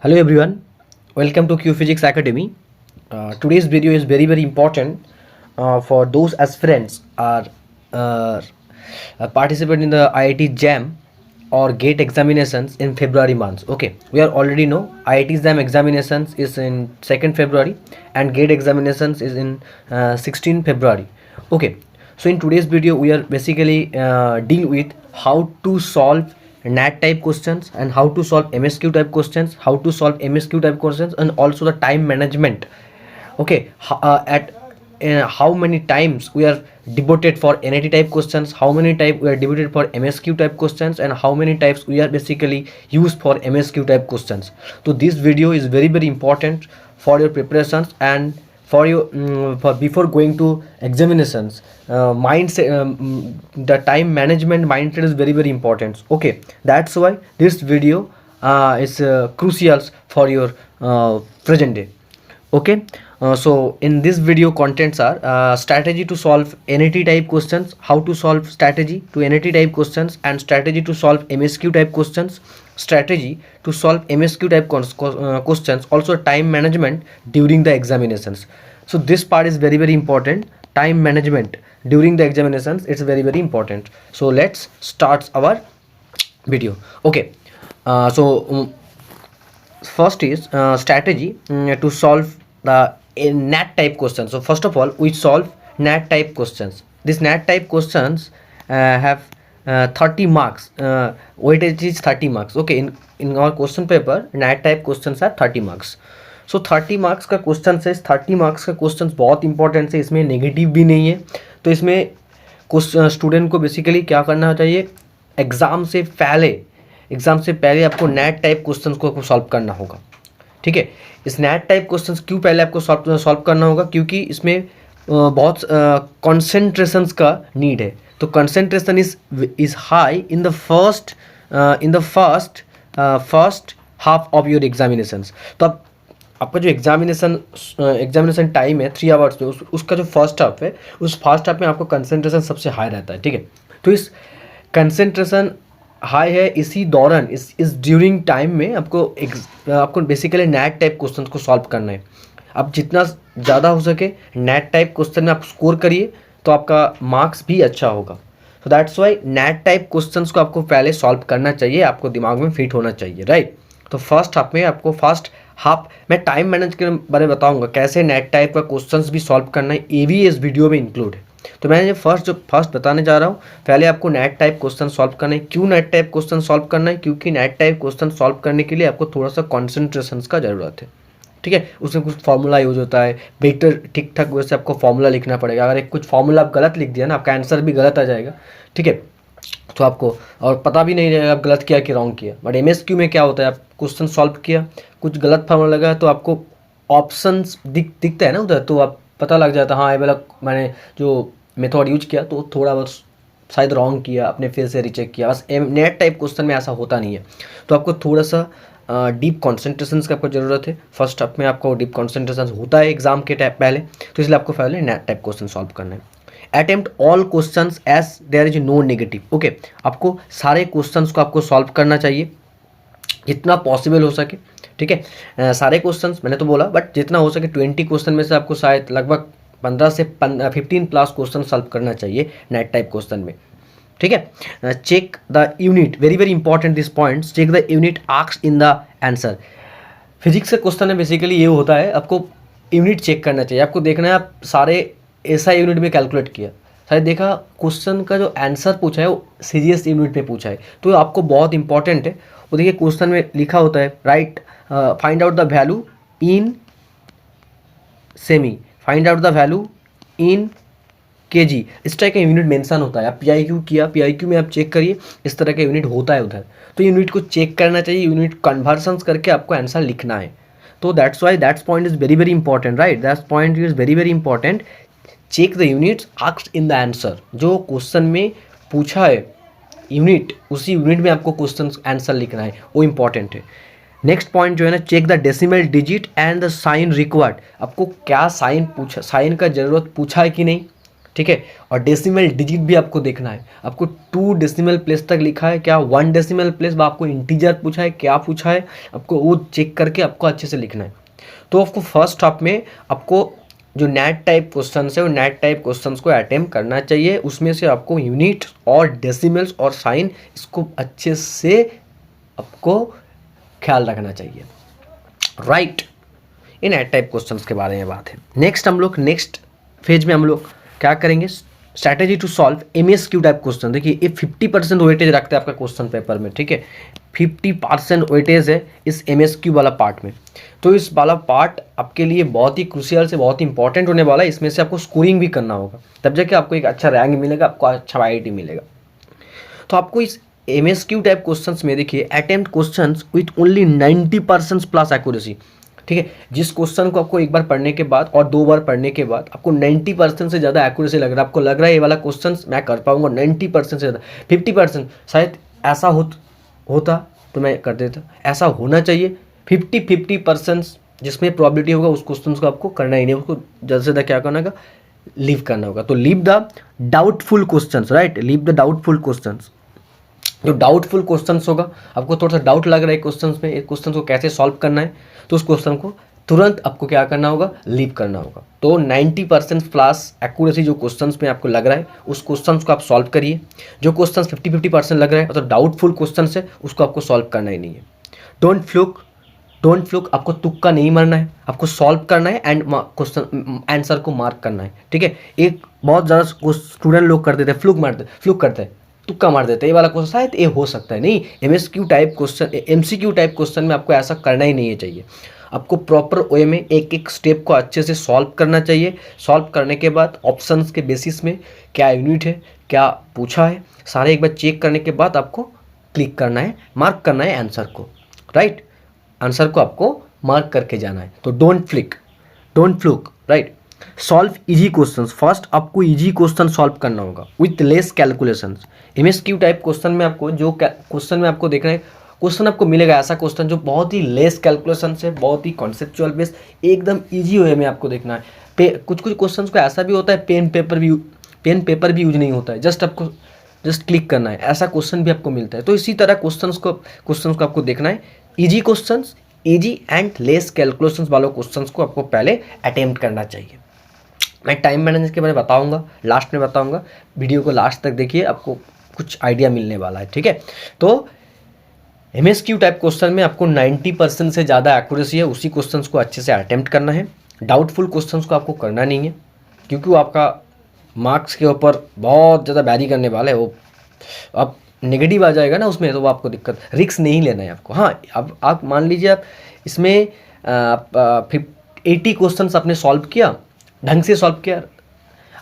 Hello everyone, welcome to Q Physics Academy. Today's video is very important for those aspirants are uh, participant in the IIT JAM or GATE examinations in February months. Okay, we are already know IIT JAM examinations is in 2nd February and GATE examinations is in 16 February. Okay, so in today's video we are basically deal with how to solve NAT type questions and how to solve MSQ type questions, how to solve MSQ type questions, and also the time management. Okay, at how many times we are devoted for NAT type questions, how many type we are devoted for MSQ type questions, and how many types we are basically used for MSQ type questions. So this video is very important for your preparations and for your for before going to examinations. Mindset, the time management mindset is very important. Okay, that's why this video is crucial for your present day. Okay, so in this video contents are strategy to solve NAT type questions, how to solve strategy to NAT type questions, and strategy to solve MSQ type questions, strategy to solve MSQ type questions, also time management during the examinations. So this part is very important. Time management during the examinations, it's very important. So let's start our video. Okay, first is strategy to solve the NAT type questions. So first of all, we solve NAT type questions. These NAT type questions have 30 marks. Weightage is 30 marks. Okay, in our question paper, NAT type questions are 30 marks. So 30 marks का question है. 30 marks का question बहुत important है, इसमें negative भी नहीं है. तो इसमें स्टूडेंट को बेसिकली क्या करना चाहिए, एग्ज़ाम से पहले आपको नैट टाइप क्वेश्चन को सॉल्व करना होगा. ठीक है, इस नैट टाइप क्वेश्चन क्यों पहले आपको सॉल्व करना होगा, क्योंकि इसमें बहुत कॉन्सेंट्रेशंस का नीड है. तो concentration is high in the first half of your examinations. तो अब आपका जो एग्जामिनेशन टाइम है 3 आवर्स में, उसका जो फर्स्ट हाफ है, उस फर्स्ट हाफ में आपको कंसंट्रेशन सबसे हाई रहता है. ठीक है, तो इस कंसंट्रेशन हाई है, इसी दौरान इस ड्यूरिंग टाइम में आपको बेसिकली नैट टाइप क्वेश्चन को सॉल्व करना है. अब जितना ज़्यादा हो सके नैट टाइप क्वेश्चन में आप स्कोर करिए तो आपका मार्क्स भी अच्छा होगा. तो that's why NAT type question को आपको पहले सॉल्व करना चाहिए, आपको दिमाग में फिट होना चाहिए, राइट. तो फर्स्ट हाफ मैं टाइम मैनेज के बारे में बताऊंगा, कैसे नेट टाइप का क्वेश्चंस भी सॉल्व करना है, ये भी इस वीडियो में इंक्लूड है. तो मैं फर्स्ट बताने जा रहा हूँ, पहले आपको नेट टाइप क्वेश्चन सॉल्व करना है. क्यों नेट टाइप क्वेश्चन सॉल्व करना है, क्योंकि नेट टाइप क्वेश्चन सॉल्व करने के लिए आपको थोड़ा सा कॉन्सेंट्रेशन का ज़रूरत है. ठीक है, उसमें कुछ फॉर्मूला यूज होता है, बेटर ठीक ठाक वैसे आपको फॉर्मूला लिखना पड़ेगा. अगर एक कुछ फॉर्मूला आप गलत लिख दिया ना, आपका आंसर भी गलत आ जाएगा. ठीक है, तो आपको और पता भी नहीं रहेगा आप गलत किया कि रॉन्ग किया. बट MSQ में क्या होता है, आप क्वेश्चन सॉल्व किया, कुछ गलत फॉर्मूला लगा तो आपको ऑप्शंस दिखता है ना उधर, तो आप पता लग जाता है हाँ ये वाला मैंने जो मेथड यूज किया तो थोड़ा बस शायद रॉन्ग किया, अपने फिर से रिचेक किया. बस नेट टाइप क्वेश्चन में ऐसा होता नहीं है. तो आपको थोड़ा सा डीप कॉन्सेंट्रेशन की आपको ज़रूरत है. फर्स्ट हाफ में आपको डीप कॉन्सेंट्रेशन होता है एग्जाम के टाइप पहले, तो इसलिए आपको पहले नेट टाइप क्वेश्चन सॉल्व करना है. Attempt all questions as there is no negative. Okay, आपको सारे क्वेश्चंस को आपको सॉल्व करना चाहिए जितना पॉसिबल हो सके. ठीक है, सारे क्वेश्चंस मैंने तो बोला, बट जितना हो सके 20 क्वेश्चन में से आपको शायद लगभग 15 से 15 प्लस क्वेश्चन सॉल्व करना चाहिए नेट टाइप क्वेश्चन में. ठीक है, check the unit, very important this points. Check the unit asked in the answer. Physics का क्वेश्चन में बेसिकली ये होता है, आपको यूनिट चेक करना चाहिए. आपको देखना है आप सारे SI यूनिट में कैलकुलेट किया, शायद देखा क्वेश्चन का जो आंसर पूछा है वो सीरियस यूनिट में पूछा है, तो आपको बहुत इंपॉर्टेंट है. वो देखिए क्वेश्चन में लिखा होता है right, find out the value in semi, find out the value in kg, इस तरह का यूनिट मेंशन होता है. आप PIQ किया, PIQ में आप चेक करिए, इस तरह का यूनिट होता है उधर. तो यूनिट को चेक करना चाहिए, यूनिट कन्वर्सन्स करके आपको आंसर लिखना है. तो that's why that's point is very important, right. That's point is very important. Check the units asked in the answer. जो क्वेश्चन में पूछा है यूनिट, उसी यूनिट में आपको क्वेश्चन आंसर लिखना है, वो इंपॉर्टेंट है. नेक्स्ट पॉइंट जो है ना, check the decimal digit and the sign required. आपको क्या साइन का ज़रूरत पूछा है कि नहीं, ठीक है। और डेसिमल डिजिट भी आपको देखना है, आपको 2 डेसिमल प्लेस तक लिखा है क्या, 1 डेसिमल प्लेस, आपको इंटीजर पूछा है क्या पूछा है, आपको वो चेक करके आपको अच्छे से लिखना है। तो आपको फर्स्ट हाफ में आपको जो नेट टाइप क्वेश्चन है वो नेट टाइप क्वेश्चंस को अटेम्प्ट करना चाहिए। उसमें से आपको यूनिट और डेसिमल्स और साइन इसको अच्छे से आपको ख्याल रखना चाहिए, राइट। इन नेट टाइप क्वेश्चंस के बारे में बात है। नेक्स्ट हम लोग नेक्स्ट फेज में हम लोग क्या करेंगे, strategy to solve MSQ type question. देखिए ये 50% वेटेज रखते हैं आपका क्वेश्चन पेपर में, ठीक है। 50% वेटेज है इस MSQ वाला पार्ट में। तो इस वाला पार्ट आपके लिए बहुत ही क्रूशियल से बहुत ही इंपॉर्टेंट होने वाला है। इसमें से आपको स्कोरिंग भी करना होगा, तब जाके आपको एक अच्छा रैंक मिलेगा, आपको अच्छा IIT मिलेगा। तो आपको इस MSQ टाइप क्वेश्चंस में देखिए attempt questions with only 90% plus accuracy, ठीक है। जिस क्वेश्चन को आपको एक बार पढ़ने के बाद और 2 बार पढ़ने के बाद आपको 90% से ज़्यादा एक्यूरेसी लग रहा है, आपको लग रहा है ये वाला क्वेश्चन मैं कर पाऊंगा 90% से ज़्यादा, 50% शायद ऐसा होता तो मैं कर देता, ऐसा होना चाहिए 50% जिसमें प्रॉबिलिटी होगा उस क्वेश्चन को आपको करना ही नहीं, उसको ज़्यादा से ज़्यादा क्या करना होगा, लीव करना होगा। तो leave the doubtful questions, right, leave the doubtful questions. जो डाउटफुल क्वेश्चंस होगा, आपको थोड़ा सा डाउट लग रहा है क्वेश्चंस में, एक क्वेश्चन को कैसे सॉल्व करना है, तो उस क्वेश्चन को तुरंत आपको क्या करना होगा, लीव करना होगा। तो 90% प्लस एक्यूरेसी जो क्वेश्चंस में आपको लग रहा है उस क्वेश्चंस को आप सॉल्व करिए। जो क्वेश्चंस 50% लग रहा है मतलब डाउटफुल क्वेश्चन है उसको आपको सॉल्व करना ही नहीं है। डोंट फ्लूक, आपको तुक्का नहीं मारना है, आपको सॉल्व करना है एंड क्वेश्चन आंसर को मार्क करना है, ठीक है। एक बहुत ज़्यादा स्टूडेंट लोग कर देते हैं, फ्लूक करते हैं, तुक्का मार देते हैं, ये वाला क्वेश्चन शायद ये हो सकता है, नहीं। MSQ type question, MCQ type question में आपको ऐसा करना ही नहीं चाहिए। आपको प्रॉपर वे में एक एक स्टेप को अच्छे से सॉल्व करना चाहिए। सॉल्व करने के बाद ऑप्शंस के बेसिस में क्या यूनिट है, क्या पूछा है, सारे एक बार चेक करने के बाद आपको क्लिक करना है, मार्क करना है आंसर को, राइट। आंसर को आपको मार्क करके जाना है। तो don't fluke, right. Solve easy questions, first आपको इजी क्वेश्चन सॉल्व करना होगा with less calculations. MSQ type question में आपको जो क्वेश्चन में आपको देखना है, क्वेश्चन आपको मिलेगा ऐसा क्वेश्चन जो बहुत ही लेस कैलकुलेशन से, बहुत ही कॉन्सेप्चुअल बेस, एकदम इजी वे में आपको देखना है। कुछ क्वेश्चन को ऐसा भी होता है पेन पेपर भी यूज नहीं होता है, जस्ट क्लिक करना है, ऐसा क्वेश्चन भी आपको मिलता है। तो इसी तरह क्वेश्चंस को आपको देखना है, easy questions, easy and less calculations वालों क्वेश्चंस को आपको पहले अटेम्प्ट करना चाहिए। मैं टाइम मैनेजमेंट के बारे में बताऊंगा, लास्ट में बताऊंगा, वीडियो को लास्ट तक देखिए, आपको कुछ आइडिया मिलने वाला है, ठीक है। तो MSQ टाइप क्वेश्चन में आपको 90% से ज़्यादा एक्यूरेसी है, उसी क्वेश्चंस को अच्छे से अटेम्प्ट करना है। डाउटफुल क्वेश्चंस को आपको करना नहीं है, क्योंकि वो आपका मार्क्स के ऊपर बहुत ज़्यादा वैरी करने वाला है। वो अब नेगेटिव आ जाएगा ना उसमें, तो वो आपको दिक्कत, रिस्क नहीं लेना है आपको। हाँ, अब आप मान लीजिए आप इसमें 80 क्वेश्चन आपने सॉल्व किया, ढंग से सॉल्व किया,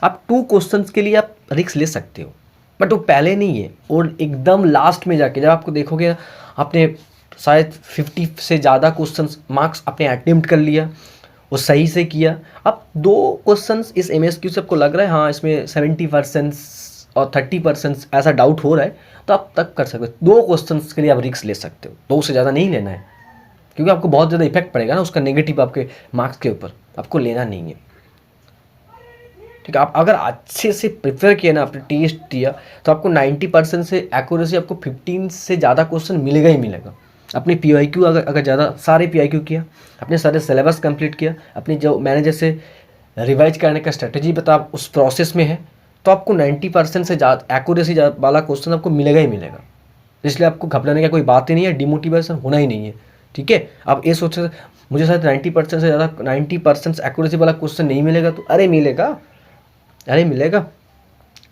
आप 2 क्वेश्चंस के लिए आप रिस्क ले सकते हो, बट वो पहले नहीं है। और एकदम लास्ट में जाके जब आपको देखोगे आपने शायद 50 से ज़्यादा क्वेश्चंस मार्क्स आपने अटेम्प्ट कर लिया, वो सही से किया, अब 2 क्वेश्चंस इस MSQ से आपको लग रहा है हाँ इसमें 70% और 30% ऐसा डाउट हो रहा है, तो आप तक कर सकते हो। 2 क्वेश्चंस के लिए आप रिस्क ले सकते हो, 2 से ज़्यादा नहीं लेना है, क्योंकि आपको बहुत ज़्यादा इफेक्ट पड़ेगा ना उसका नेगेटिव आपके मार्क्स के ऊपर, आपको लेना नहीं है, ठीक है। आप अगर अच्छे से प्रिपेयर किया ना, आपने टेस्ट दिया, तो आपको 90% से एक्यूरेसी, आपको 15 से ज़्यादा क्वेश्चन मिलेगा ही मिलेगा। अपनी PYQ अगर ज़्यादा सारे PYQ किया, अपने सारे सिलेबस कंप्लीट किया, अपनी जो मैंने जैसे रिवाइज करने का स्ट्रेटजी बता उस प्रोसेस में है, तो आपको 90% से ज़्यादा एक्यूरेसी वाला क्वेश्चन आपको मिलेगा ही मिलेगा। इसलिए आपको घबराने का कोई बात ही नहीं है, डिमोटिवेशन होना ही नहीं है, ठीक है। आप ये सोच रहे मुझे शायद 90% से ज़्यादा 90% एक्यूरेसी वाला क्वेश्चन नहीं मिलेगा, तो अरे मिलेगा।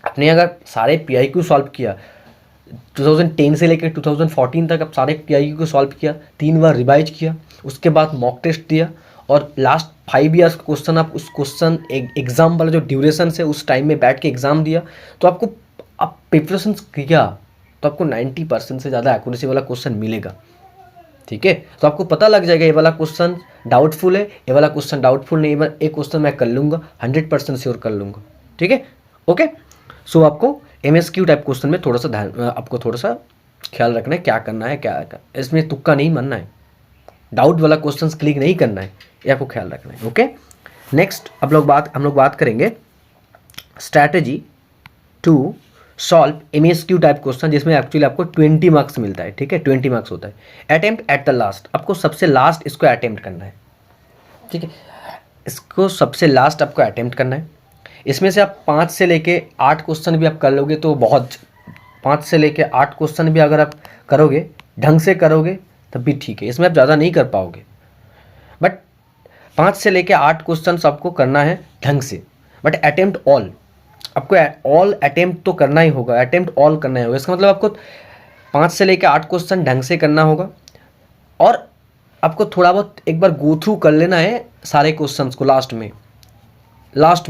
आपने अगर सारे PIQ सॉल्व किया, 2010 से लेकर 2014 तक आप सारे PIQ को सॉल्व किया, 3 बार रिवाइज किया, उसके बाद मॉक टेस्ट दिया, और लास्ट 5 ईयर्स का क्वेश्चन आप उस क्वेश्चन एग्ज़ाम वाला जो ड्यूरेशन से उस टाइम में बैठ के एग्ज़ाम दिया, तो आप प्रिपरेशन किया, तो आपको 90% से ज़्यादा एक्यूरेसी वाला क्वेश्चन मिलेगा, ठीक है। तो आपको पता लग जाएगा ये वाला क्वेश्चन डाउटफुल है, ये वाला क्वेश्चन डाउटफुल नहीं है, एक क्वेश्चन मैं कर लूँगा, 100% श्योर कर लूँगा, ठीक है, ओके। सो आपको MSQ टाइप क्वेश्चन में थोड़ा सा ध्यान, आपको थोड़ा सा ख्याल रखना है, क्या करना है, इसमें तुक्का नहीं मानना है, डाउट वाला क्वेश्चन क्लिक नहीं करना है, ये आपको ख्याल रखना है, ओके। नेक्स्ट हम लोग बात करेंगे strategy to solve MSQ type question, जिसमें एक्चुअली आपको 20 मार्क्स मिलता है, ठीक है, 20 मार्क्स होता है। अटेम्प्ट एट द लास्ट, आपको सबसे लास्ट इसको अटेम्प्ट करना है, ठीक है, इसको सबसे लास्ट आपको अटेम्प्ट करना है। इसमें से आप 5 से लेके 8 क्वेश्चन भी आप कर लोगे तो बहुत, 5 से लेके 8 क्वेश्चन भी अगर आप करोगे, ढंग से करोगे तब भी ठीक है, इसमें आप ज़्यादा नहीं कर पाओगे, बट 5 से लेके 8 क्वेश्चन आपको करना है ढंग से। बट अटेम्प्ट ऑल, आपको ऑल अटेम्प्ट तो करना ही होगा, अटेम्प्ट ऑल करना ही होगा। इसका मतलब आपको 5 से लेके 8 क्वेश्चन ढंग से करना होगा, और आपको थोड़ा बहुत एक बार गो थ्रू कर लेना है सारे क्वेश्चंस को। लास्ट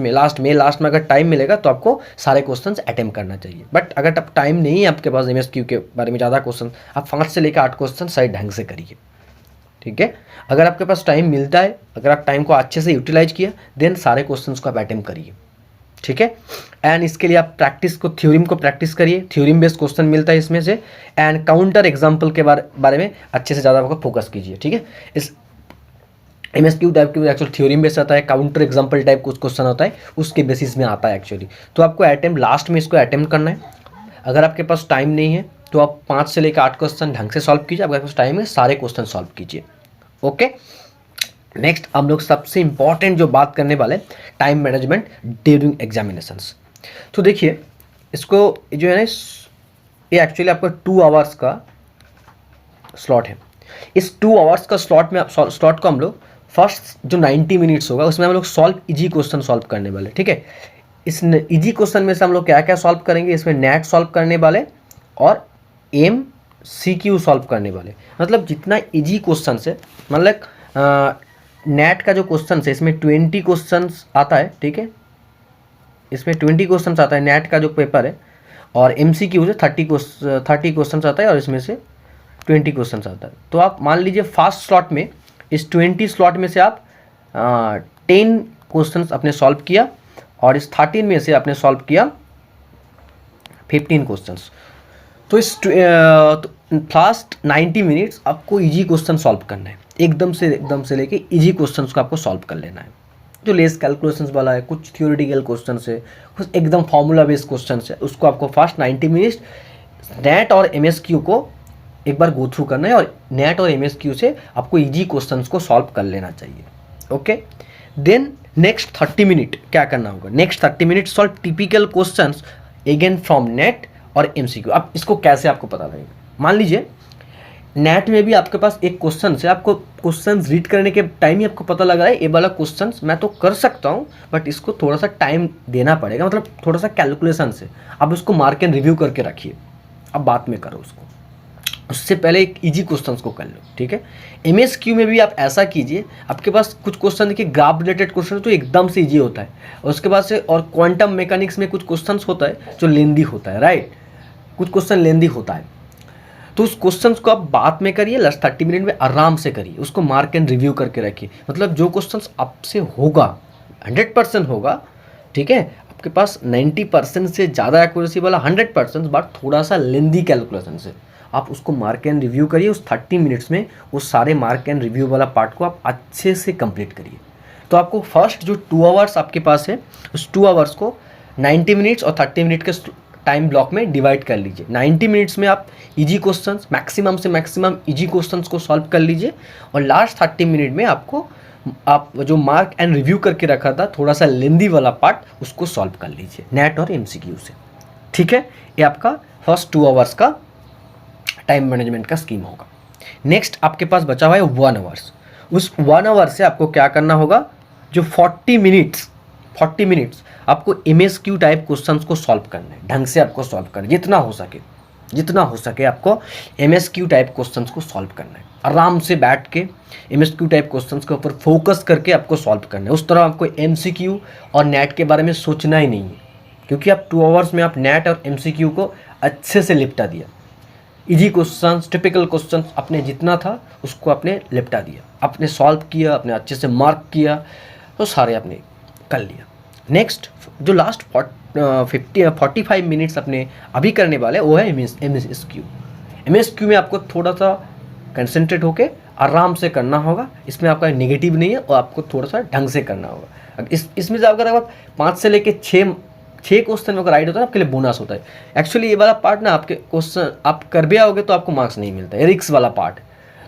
में अगर टाइम मिलेगा तो आपको सारे क्वेश्चंस अटेम्प्ट करना चाहिए। बट अगर तब टाइम नहीं है आपके पास MSQ के बारे में ज़्यादा क्वेश्चन, आप 5 से लेकर 8 क्वेश्चन सही ढंग से करिए, ठीक है। अगर आपके पास टाइम मिलता है, अगर आप टाइम को अच्छे से यूटिलाइज किया, देन सारे क्वेश्चंस को आप अटेम्प्ट करिए, ठीक है। एंड इसके लिए आप प्रैक्टिस को, थ्योरम को प्रैक्टिस करिए, थ्योरम बेस्ड क्वेश्चन मिलता है इसमें से। एंड काउंटर एग्जाम्पल के बारे में अच्छे से ज़्यादा आपको फोकस कीजिए, ठीक है। इस MSQ टाइप की एक्चुअल थ्योरम बेस्ड आता है, काउंटर एग्जाम्पल टाइप कुछ क्वेश्चन होता है, उसके बेसिस में आता है एक्चुअली। तो आपको अटेम्प्ट लास्ट में इसको अटेम्प्ट करना है। अगर आपके पास टाइम नहीं है तो आप 5 से लेकर 8 क्वेश्चन ढंग से सॉल्व कीजिए, अगर आपके पास टाइम है सारे क्वेश्चन सॉल्व कीजिए, ओके। नेक्स्ट हम लोग सबसे इंपॉर्टेंट जो बात करने वाले, टाइम मैनेजमेंट ड्यूरिंग एग्जामिनेशंस। तो देखिए इसको जो है ना, ये एक्चुअली आपका 2 आवर्स का स्लॉट है। इस 2 आवर्स का स्लॉट को हम लोग फर्स्ट जो 90 मिनट्स होगा उसमें हम लोग इजी क्वेश्चन सॉल्व करने वाले, ठीक है। इस इजी क्वेश्चन में से हम लोग क्या क्या सॉल्व करेंगे, इसमें नेट सॉल्व करने वाले और MCQ सॉल्व करने वाले। मतलब जितना इजी क्वेश्चन है, मतलब नेट का जो क्वेश्चन है इसमें 20 क्वेश्चन आता है, ठीक है, इसमें 20 क्वेश्चन आता है नेट का जो पेपर है, और MCQ से 30 क्वेश्चन आता है, और इसमें से 20 क्वेश्चन आता है। तो आप मान लीजिए फर्स्ट स्लॉट में, इस 20 स्लॉट में से आप 10 क्वेश्चन अपने सॉल्व किया, और इस 13 में से आपने सॉल्व किया 15 क्वेश्चन। तो इस फर्स्ट 90 मिनट्स आपको इजी क्वेश्चन सॉल्व करना है, एकदम से लेके इजी क्वेश्चंस को आपको सॉल्व कर लेना है। जो लेस कैलकुलेशंस वाला है, कुछ थ्योरेटिकल क्वेश्चन है, कुछ एकदम फार्मूला बेस्ड क्वेश्चन है, उसको आपको फर्स्ट 90 मिनट्स नेट और MSQ को एक बार गो थ्रू करना है, और नेट और MSQ से आपको इजी क्वेश्चंस को सॉल्व कर लेना चाहिए, ओके। देन नेक्स्ट 30 मिनट क्या करना होगा, next 30 minute solve typical questions again from net और MCQ। अब इसको कैसे आपको पता लगेगा, मान लीजिए नेट में भी आपके पास एक क्वेश्चन से, आपको क्वेश्चन रीड करने के टाइम ही आपको पता लगा है ये वाला क्वेश्चन मैं तो कर सकता हूँ, बट इसको थोड़ा सा टाइम देना पड़ेगा, मतलब थोड़ा सा कैलकुलेशन से आप उसको मार्क एंड रिव्यू करके रखिए, अब बाद में करो उसको, उससे पहले एक इजी क्वेश्चंस को कर लो, ठीक है। MSQ में भी आप ऐसा कीजिए, आपके पास कुछ क्वेश्चन देखिए ग्राफ रिलेटेड क्वेश्चन तो एकदम से इजी होता है, और उसके बाद से और क्वांटम मैकेनिक्स में कुछ क्वेश्चंस होता है जो लेंदी होता है, राइट, कुछ क्वेश्चन लेंदी होता है, तो उस क्वेश्चंस को आप बाद में करिए, लास्ट 30 मिनट में आराम से करिए, उसको मार्क एंड रिव्यू करके रखिए। मतलब जो क्वेश्चंस आपसे होगा 100% होगा, ठीक है, आपके पास 90% से ज़्यादा एक्यूरेसी वाला 100%, बट थोड़ा सा लेंदी कैलकुलेशन से आप उसको मार्क एंड रिव्यू करिए। उस 30 मिनट्स में उस सारे मार्क एंड रिव्यू वाला पार्ट को आप अच्छे से कंप्लीट करिए। तो आपको फर्स्ट जो 2 आवर्स आपके पास है, उस 2 आवर्स को 90 मिनट्स और 30 मिनट के टाइम ब्लॉक में डिवाइड कर लीजिए। 90 मिनट्स में आप इजी क्वेश्चंस, मैक्सिमम से मैक्सिमम इजी क्वेश्चंस को सॉल्व कर लीजिए, और लास्ट 30 मिनट में आपको आप जो मार्क एंड रिव्यू करके रखा था थोड़ा सा लेंदी वाला पार्ट, उसको सॉल्व कर लीजिए नेट और MCQ से, ठीक है। ये आपका फर्स्ट 2 आवर्स का टाइम मैनेजमेंट का स्कीम होगा। नेक्स्ट आपके पास बचा हुआ है 1 आवर्स। उस 1 आवर से आपको क्या करना होगा, जो 40 मिनट्स आपको MSQ टाइप क्वेश्चंस को सॉल्व करना है, ढंग से आपको सॉल्व करना है, जितना हो सके आपको MSQ टाइप क्वेश्चंस को सॉल्व करना है। आराम से बैठ के MSQ टाइप क्वेश्चंस के ऊपर फोकस करके आपको सॉल्व करना है। उस तरह आपको MCQ और नेट के बारे में सोचना ही नहीं है, क्योंकि आप 2 आवर्स में आप नेट और MCQ को अच्छे से निपटा दिया। इजी क्वेश्चंस, टिपिकल क्वेश्चंस आपने जितना था उसको आपने निपटा दिया, आपने सॉल्व किया, आपने अच्छे से मार्क किया, तो सारे आपने कर लिया। नेक्स्ट जो लास्ट 45 मिनट्स अपने अभी करने वाले वो है MSQ में आपको थोड़ा सा कंसंट्रेट होके आराम से करना होगा। इसमें आपका नेगेटिव नहीं है, और आपको थोड़ा सा ढंग से करना होगा। इसमें से अगर आप 5 से लेके 6 6 क्वेश्चन अगर राइट होता है आपके लिए बोनस होता है। एक्चुअली ये वाला पार्ट ना आपके क्वेश्चन आप कर भी आओगे तो आपको मार्क्स नहीं मिलता है, रिक्स वाला पार्ट।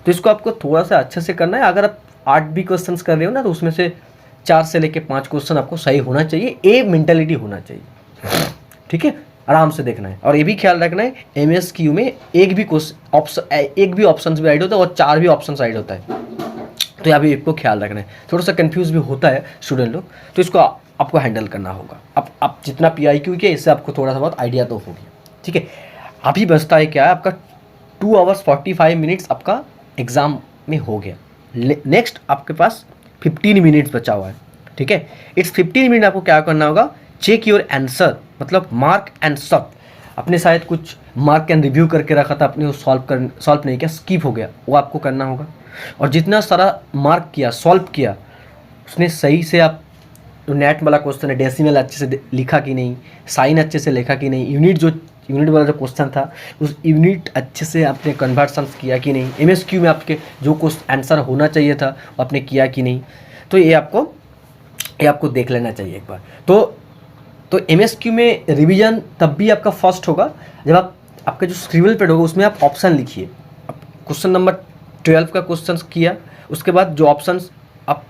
तो इसको आपको थोड़ा सा अच्छे से करना है। अगर आप 8 भी क्वेश्चन कर रहे हो ना तो उसमें से 4 से लेके 5 क्वेश्चन आपको सही होना चाहिए, ए मेंटेलिटी होना चाहिए, ठीक है। आराम से देखना है और ये भी ख्याल रखना है MSQ में एक भी ऑप्शन भी राइट होता है और 4 भी ऑप्शन राइट होता है। तो यहाँ भी आपको ख्याल रखना है। थोड़ा सा कंफ्यूज भी होता है स्टूडेंट लोग, तो इसको आपको हैंडल करना होगा। आप जितना PIQ किया इससे आपको थोड़ा सा बहुत आइडिया तो होगी, ठीक है। अभी बचता है क्या है आपका 2 आवर्स 45 मिनट्स आपका एग्ज़ाम में हो गया। नेक्स्ट आपके पास 15 मिनट्स बचा हुआ है, ठीक है। इट्स 15 मिनट आपको क्या करना होगा, चेक योर आंसर, मतलब मार्क एंड सॉल्व। अपने शायद कुछ मार्क एंड रिव्यू करके रखा था, अपने सॉल्व नहीं किया, स्किप हो गया, वो आपको करना होगा। और जितना सारा मार्क किया, सॉल्व किया, उसने सही से आप नेट वाला क्वेश्चन है, डेसिमल अच्छे से लिखा कि नहीं, साइन अच्छे से लिखा कि नहीं, यूनिट वाला जो क्वेश्चन था उस यूनिट अच्छे से आपने कन्वर्सन्स किया कि नहीं, MSQ में आपके जो आंसर होना चाहिए था वो आपने किया कि नहीं। तो ये आपको देख लेना चाहिए एक बार। तो MSQ में रिवीजन तब भी आपका फर्स्ट होगा जब आपका जो स्क्रिबल पैड होगा उसमें आप ऑप्शन लिखिए। क्वेश्चन नंबर 12 का क्वेश्चन किया, उसके बाद जो ऑप्शन आप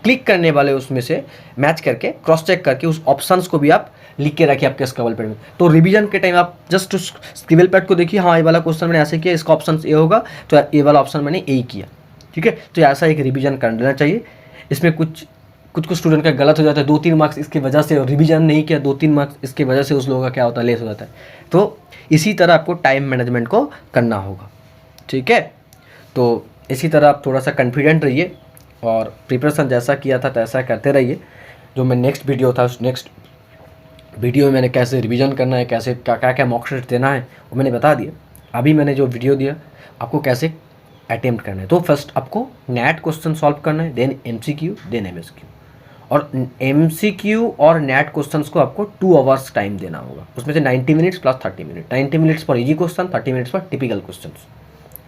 क्लिक करने वाले उसमें से मैच करके क्रॉस चेक करके उस ऑप्शंस को भी आप लिख के रखिए आपके स्क्रिबल पैड में। तो रिवीजन के टाइम आप जस्ट उस स्क्रिबल पैड को देखिए, हाँ ये वाला क्वेश्चन मैंने ऐसे किया, इसका ऑप्शन ये होगा, तो ये वाला ऑप्शन मैंने यही किया, ठीक है। तो ऐसा एक रिवीजन कर लेना चाहिए। इसमें कुछ स्टूडेंट का गलत हो जाता है, 2-3 मार्क्स इसकी वजह से, रिवीजन नहीं किया 2-3 मार्क्स इसकी वजह से उस लोगों का क्या होता है, लेस हो जाता है। तो इसी तरह आपको टाइम मैनेजमेंट को करना होगा, ठीक है। तो इसी तरह आप थोड़ा सा कॉन्फिडेंट रहिए और प्रिपरेशन जैसा किया था तैसा करते रहिए। जो मैं नेक्स्ट वीडियो था उस नेक्स्ट वीडियो में मैंने कैसे रिवीजन करना है, कैसे क्या मॉक टेस्ट देना है वो मैंने बता दिया। अभी मैंने जो वीडियो दिया आपको कैसे अटेम्प्ट करना है। तो फर्स्ट आपको नेट क्वेश्चन सॉल्व करना है, देन MCQ, देन MSQ। और MCQ और नेट क्वेश्चंस को आपको 2 आवर्स टाइम देना होगा। उसमें से 90 minutes plus 30 minute, 90 minutes for easy question, 30 minutes for typical questions.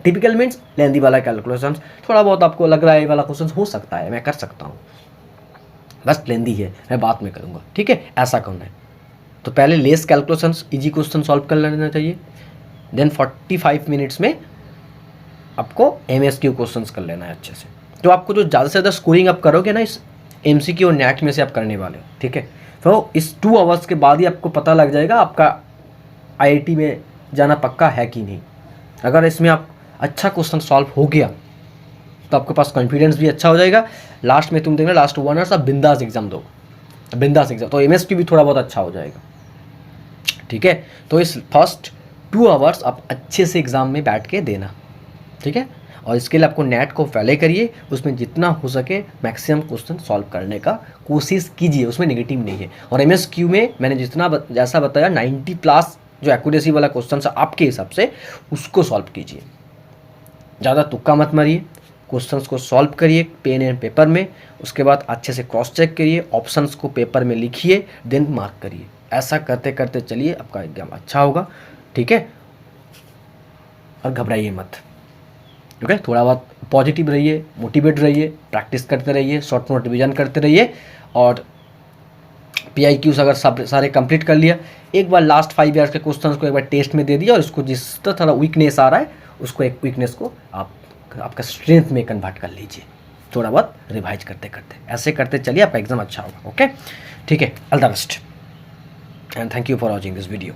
Typical means lengthy वाला कैलकुलेशंस, थोड़ा बहुत आपको लग रहा है ये वाला क्वेश्चन हो सकता है, मैं कर सकता हूँ, बस लेंदी है, मैं बाद में करूँगा, ठीक है, ऐसा करना है। तो पहले less calculations, easy question solve कर लेना चाहिए, देन 45 मिनट्स में आपको MSQ क्वेश्चंस कर लेना है अच्छे से। तो आपको जो ज़्यादा से ज़्यादा स्कोरिंग आप करोगे ना इस MCQ और नेट में से आप करने वाले हो, ठीक है। तो इस 2 आवर्स के बाद ही आपको पता लग जाएगा आपका IIT में जाना पक्का है कि नहीं। अगर इसमें आप अच्छा क्वेश्चन सॉल्व हो गया तो आपके पास कॉन्फिडेंस भी अच्छा हो जाएगा। लास्ट में तुम देखना लास्ट 1 आवर्स आप बिंदास एग्जाम दो, बिंदास एग्जाम, तो MSQ भी थोड़ा बहुत अच्छा हो जाएगा, ठीक है। तो इस फर्स्ट 2 आवर्स आप अच्छे से एग्ज़ाम में बैठ के देना, ठीक है। और इसके लिए आपको नेट को पहले करिए, उसमें जितना हो सके मैक्सिमम क्वेश्चन सॉल्व करने का कोशिश कीजिए, उसमें नेगेटिव नहीं है। और MSQ में मैंने जैसा बताया 90 प्लस जो एक्यूरेसी वाला क्वेश्चन है आपके हिसाब से उसको सॉल्व कीजिए, ज़्यादा तुक्का मत मारिए, क्वेश्चंस को सॉल्व करिए पेन एंड पेपर में, उसके बाद अच्छे से क्रॉस चेक करिए, ऑप्शंस को पेपर में लिखिए, देन मार्क करिए। ऐसा करते करते चलिए, आपका एग्जाम अच्छा होगा, ठीक है। और घबराइए मत, ओके। थोड़ा बहुत पॉजिटिव रहिए, मोटिवेट रहिए, प्रैक्टिस करते रहिए, शॉर्ट नोट रिविजन करते रहिए। और PIQs अगर सब सारे कंप्लीट कर लिया, एक बार लास्ट 5 ईयर्स के क्वेश्चंस को एक बार टेस्ट में दे दिया और इसको जिस तरह थोड़ा वीकनेस आ रहा है उसको एक वीकनेस को आपका स्ट्रेंथ में कन्वर्ट कर लीजिए, थोड़ा बहुत रिवाइज करते करते। ऐसे करते चलिए, आपका एग्जाम अच्छा होगा, ओके, ठीक है। All the best and thank you for watching this video.